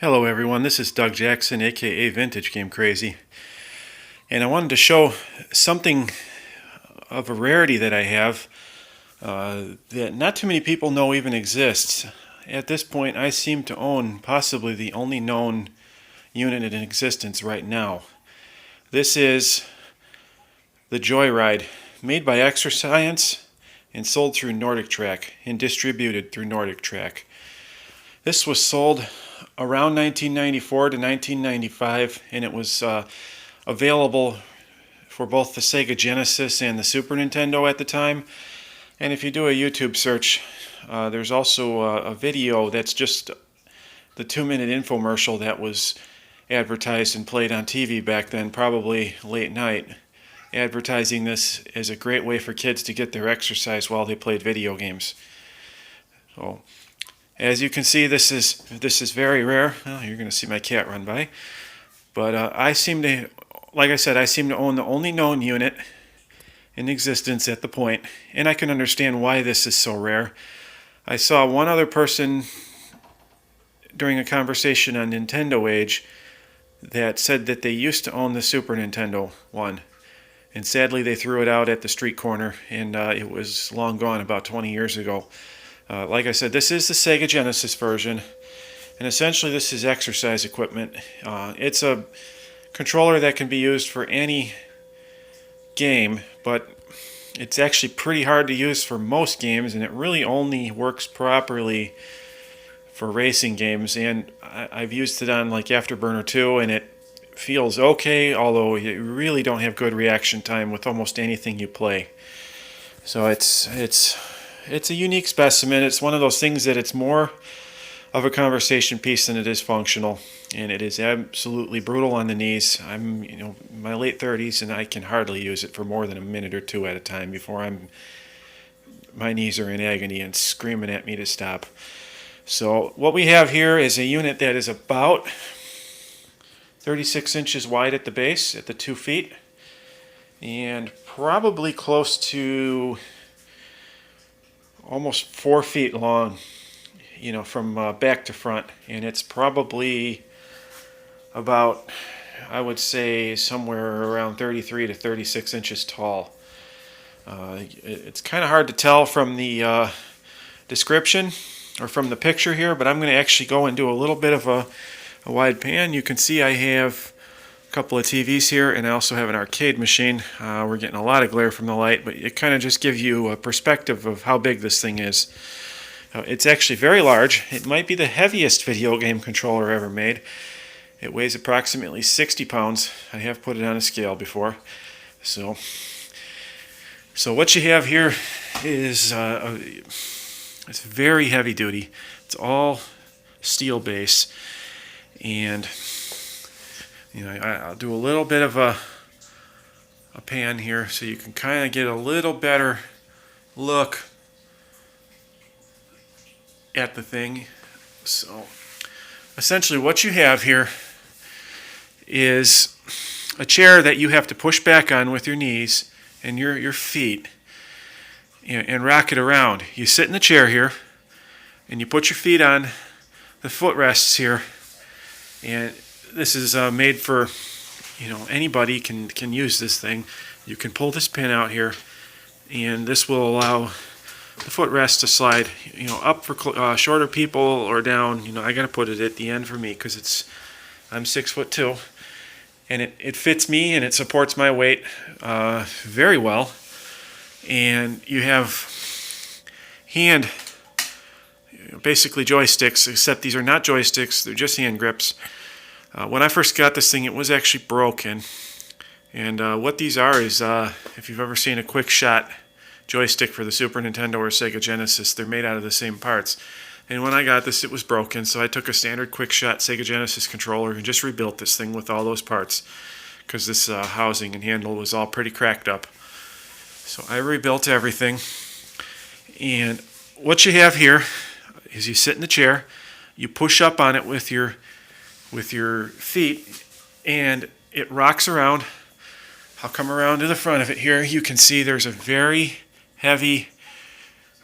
Hello everyone, this is Doug Jackson, aka Vintage Game Crazy, and I wanted to show something of a rarity that I have that not too many people know even exists. At this point, I seem to own possibly the only known unit in existence right now. This is the Joyride, made by Exerscience and sold through Nordictrack and distributed through Nordictrack. This was sold around 1994 to 1995, and it was available for both the Sega Genesis and the Super Nintendo at the time. And if you do a YouTube search, there's also a video that's just the 2-minute infomercial that was advertised and played on TV back then, probably late night, advertising this as a great way for kids to get their exercise while they played video games. So, as you can see, this is very rare. Well, you're going to see my cat run by. But I seem to, like I said, I seem to own the only known unit in existence at the point, and I can understand why this is so rare. I saw one other person during a conversation on Nintendo Age that said that they used to own the Super Nintendo one, and sadly they threw it out at the street corner, and it was long gone about 20 years ago. Like I said, this is the Sega Genesis version, and essentially this is exercise equipment. It's a controller that can be used for any game, but it's actually pretty hard to use for most games, and it really only works properly for racing games. And I've used it on like Afterburner 2, and it feels okay, although you really don't have good reaction time with almost anything you play. So it's a unique specimen. It's one of those things that it's more of a conversation piece than it is functional, and it is absolutely brutal on the knees. I'm, in my late 30s, and I can hardly use it for more than a minute or two at a time before my knees are in agony and screaming at me to stop. So what we have here is a unit that is about 36 inches wide at the base, at the 2 feet, and probably close to almost 4 feet long, from back to front. And it's probably about, I would say, somewhere around 33 to 36 inches tall. It's kind of hard to tell from the description or from the picture here, but I'm going to actually go and do a little bit of a wide pan. You can see I have a couple of TVs here, and I also have an arcade machine. We're getting a lot of glare from the light, but it kind of just gives you a perspective of how big this thing is. It's actually very large. It might be the heaviest video game controller ever made. It weighs approximately 60 pounds. I have put it on a scale before. So what you have here is it's very heavy duty. It's all steel base, and I'll do a little bit of a pan here so you can kind of get a little better look at the thing. So essentially what you have here is a chair that you have to push back on with your knees and your feet and rock it around. You sit in the chair here and you put your feet on the footrests here, and this is made for, anybody can use this thing. You can pull this pin out here, and this will allow the footrest to slide, up for shorter people or down. I got to put it at the end for me because I'm 6'2", and it fits me and it supports my weight very well. And you have basically joysticks, except these are not joysticks, they're just hand grips. When I first got this thing, it was actually broken. And what these are is, if you've ever seen a quick shot joystick for the Super Nintendo or Sega Genesis, they're made out of the same parts. And when I got this, it was broken, so I took a standard quick shot Sega Genesis controller and just rebuilt this thing with all those parts, because this housing and handle was all pretty cracked up. So I rebuilt everything, and what you have here is you sit in the chair, you push up on it with your feet, and it rocks around. I'll come around to the front of it here. You can see there's a very heavy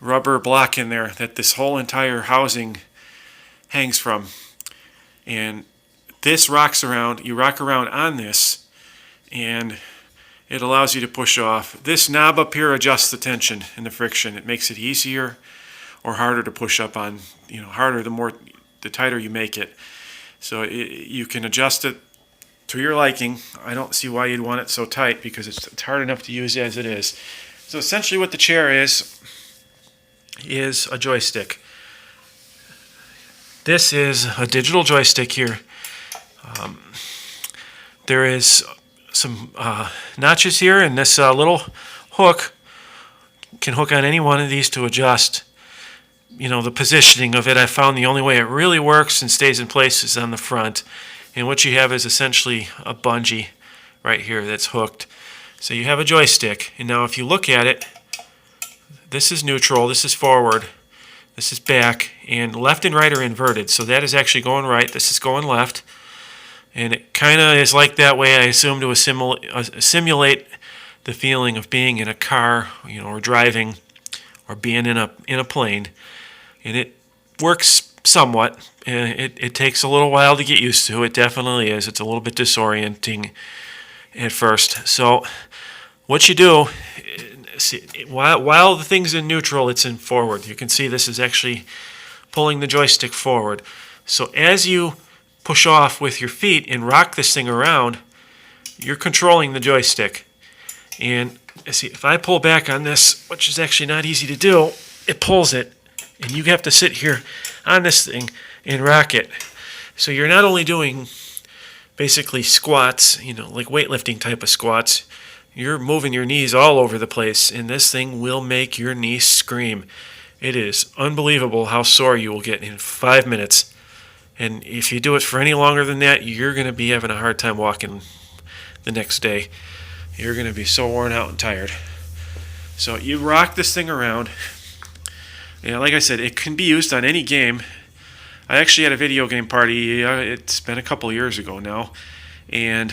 rubber block in there that this whole entire housing hangs from. and this rocks around. You rock around on this, and it allows you to push off. This knob up here adjusts the tension and the friction. It makes it easier or harder to push up on. Harder the tighter you make it. So you can adjust it to your liking. I don't see why you'd want it so tight because it's hard enough to use as it is. So essentially what the chair is a joystick. This is a digital joystick here. There is some notches here, and this little hook can hook on any one of these to adjust the positioning of it. I found the only way it really works and stays in place is on the front. And what you have is essentially a bungee right here that's hooked. So you have a joystick, and now if you look at it, this is neutral, this is forward, this is back, and left and right are inverted. So that is actually going right, this is going left. And it kind of is like that way, I assume, to simulate the feeling of being in a car, or driving, or being in a plane. And it works somewhat. It takes a little while to get used to. It definitely is. It's a little bit disorienting at first. So what you do, while the thing's in neutral, it's in forward. You can see this is actually pulling the joystick forward. So as you push off with your feet and rock this thing around, you're controlling the joystick. And see, if I pull back on this, which is actually not easy to do, it pulls it. And you have to sit here on this thing and rock it. So you're not only doing basically squats, like weightlifting type of squats, you're moving your knees all over the place, and this thing will make your knees scream. It is unbelievable how sore you will get in 5 minutes. And if you do it for any longer than that, you're going to be having a hard time walking the next day. You're going to be so worn out and tired. So you rock this thing around. Like I said, it can be used on any game. I actually had a video game party, it's been a couple years ago now, and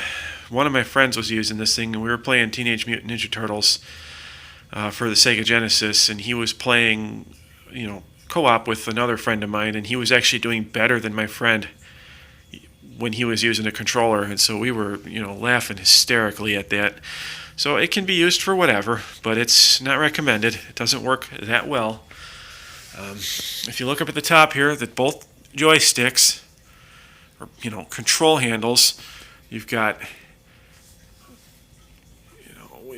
one of my friends was using this thing, and we were playing Teenage Mutant Ninja Turtles for the Sega Genesis, and he was playing, co-op with another friend of mine, and he was actually doing better than my friend when he was using a controller, and so we were, laughing hysterically at that. So it can be used for whatever, but it's not recommended. It doesn't work that well. If you look up at the top here, that both joysticks, or control handles, you've got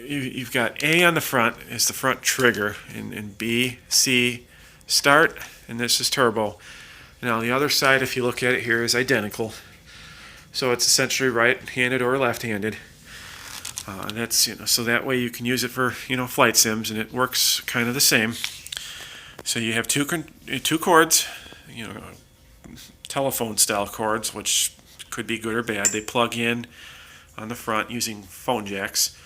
you've got A on the front is the front trigger, and B, C, start, and this is turbo. Now the other side, if you look at it here, is identical. So it's essentially right-handed or left-handed. That's so that way you can use it for flight sims, and it works kind of the same. So you have two cords, telephone style cords, which could be good or bad. They plug in on the front using phone jacks.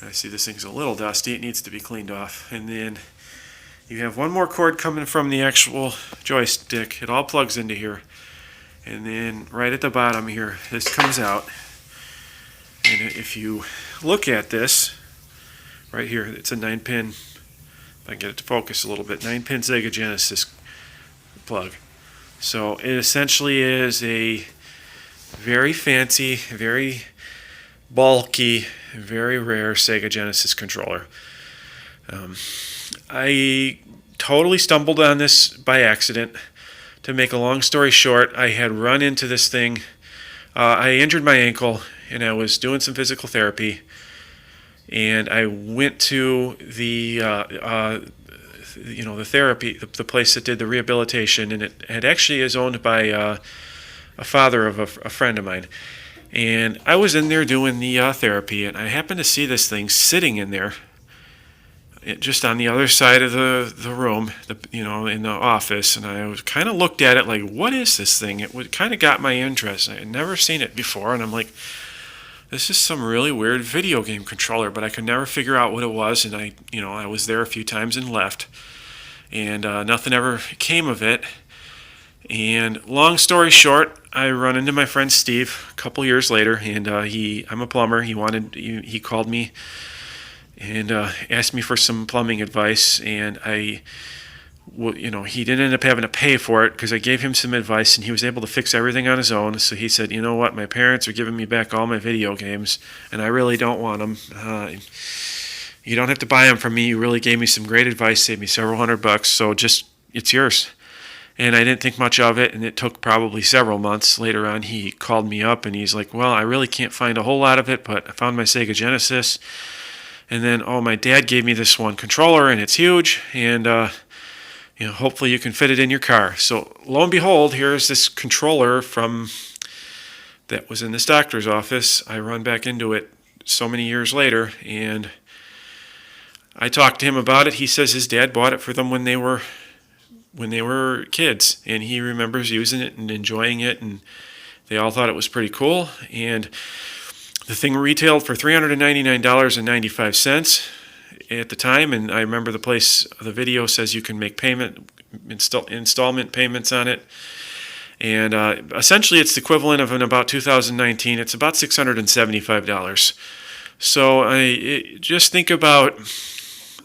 I see this thing's a little dusty. It needs to be cleaned off. And then you have one more cord coming from the actual joystick. It all plugs into here. And then right at the bottom here, this comes out. And if you look at this, right here, it's a 9-pin, if I can get it to focus a little bit, 9-pin Sega Genesis plug. So it essentially is a very fancy, very bulky, very rare Sega Genesis controller. I totally stumbled on this by accident. To make a long story short, I had run into this thing. I injured my ankle, and I was doing some physical therapy. And I went to the the therapy, the place that did the rehabilitation, and it actually is owned by a father of a friend of mine. And I was in there doing the therapy, and I happened to see this thing sitting in there, just on the other side of the room, in the office. And I was kind of looked at it like, what is this thing? It kind of got my interest. I had never seen it before, and I'm like, this is some really weird video game controller, but I could never figure out what it was. And I was there a few times and left, and nothing ever came of it. And long story short, I run into my friend Steve a couple years later, and I'm a plumber. He called me and asked me for some plumbing advice, and I well, he didn't end up having to pay for it because I gave him some advice and he was able to fix everything on his own. So he said, you know what, my parents are giving me back all my video games and I really don't want them. You don't have to buy them from me. You really gave me some great advice, saved me several $100, so just, it's yours. And I didn't think much of it, and it took probably several months. Later on, he called me up and he's like, well, I really can't find a whole lot of it, but I found my Sega Genesis. And then, oh, my dad gave me this one controller and it's huge, and hopefully you can fit it in your car. So lo and behold, here's this controller that was in this doctor's office. I run back into it so many years later, and I talked to him about it. He says his dad bought it for them when they were kids, and he remembers using it and enjoying it, and they all thought it was pretty cool. And the thing retailed for $399.95 at the time, and I remember the video says you can make installment payments on it. And essentially it's the equivalent of in about 2019, it's about $675. So just think about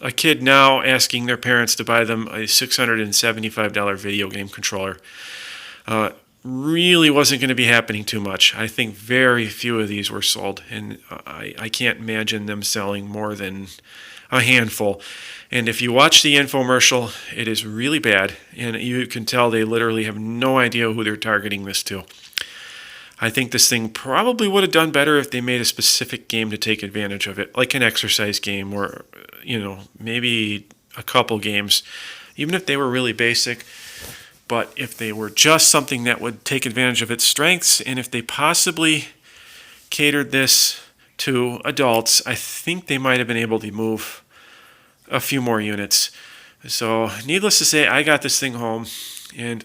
a kid now asking their parents to buy them a $675 video game controller. Really wasn't going to be happening too much. I think very few of these were sold, and I can't imagine them selling more than a handful. And if you watch the infomercial, it is really bad, and you can tell they literally have no idea who they're targeting this to. I think this thing probably would have done better if they made a specific game to take advantage of it, like an exercise game or, maybe a couple games, even if they were really basic. But if they were just something that would take advantage of its strengths, and if they possibly catered this to adults, I think they might have been able to move a few more units. So needless to say, I got this thing home, and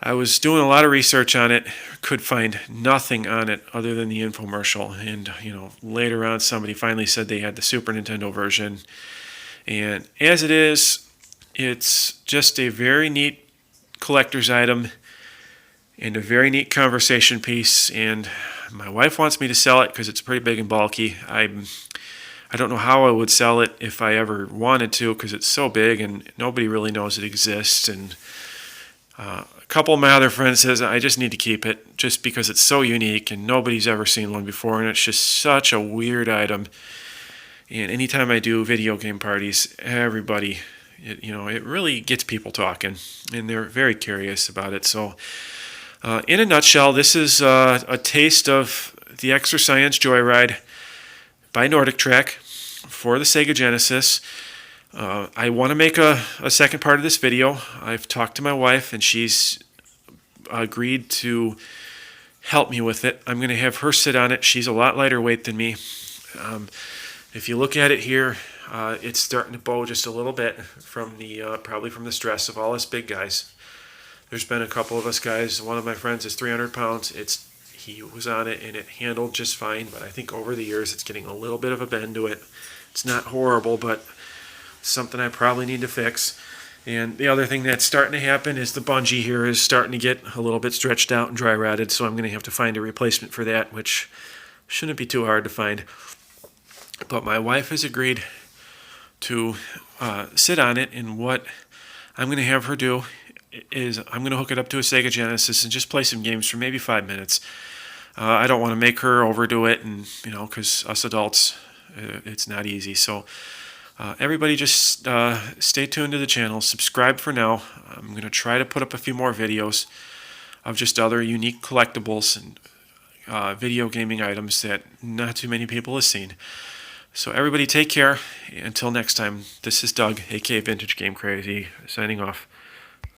I was doing a lot of research on it, could find nothing on it other than the infomercial. And, later on somebody finally said they had the Super Nintendo version. And as it is, it's just a very neat collector's item and a very neat conversation piece. And my wife wants me to sell it because it's pretty big and bulky. I don't know how I would sell it if I ever wanted to, because it's so big and nobody really knows it exists. And a couple of my other friends says I just need to keep it just because it's so unique and nobody's ever seen one before, and it's just such a weird item. And anytime I do video game parties, everybody, it really gets people talking, and they're very curious about it. So in a nutshell, this is a taste of the Exerscience Joyride by Nordictrack for the Sega Genesis. I want to make a second part of this video. I've talked to my wife, and she's agreed to help me with it. I'm going to have her sit on it. She's a lot lighter weight than me. If you look at it here, it's starting to bow just a little bit from probably from the stress of all us big guys. There's been a couple of us guys. One of my friends is 300 pounds. He was on it, and it handled just fine, but I think over the years it's getting a little bit of a bend to it. It's not horrible, but something I probably need to fix. And the other thing that's starting to happen is the bungee here is starting to get a little bit stretched out and dry rotted, so I'm going to have to find a replacement for that, which shouldn't be too hard to find. But my wife has agreed to sit on it, and what I'm going to have her do is I'm going to hook it up to a Sega Genesis and just play some games for maybe 5 minutes. I don't want to make her overdo it, and because us adults, it's not easy. So everybody just stay tuned to the channel. Subscribe for now. I'm going to try to put up a few more videos of just other unique collectibles and video gaming items that not too many people have seen. So everybody take care. Until next time, this is Doug, aka Vintage Game Crazy, signing off.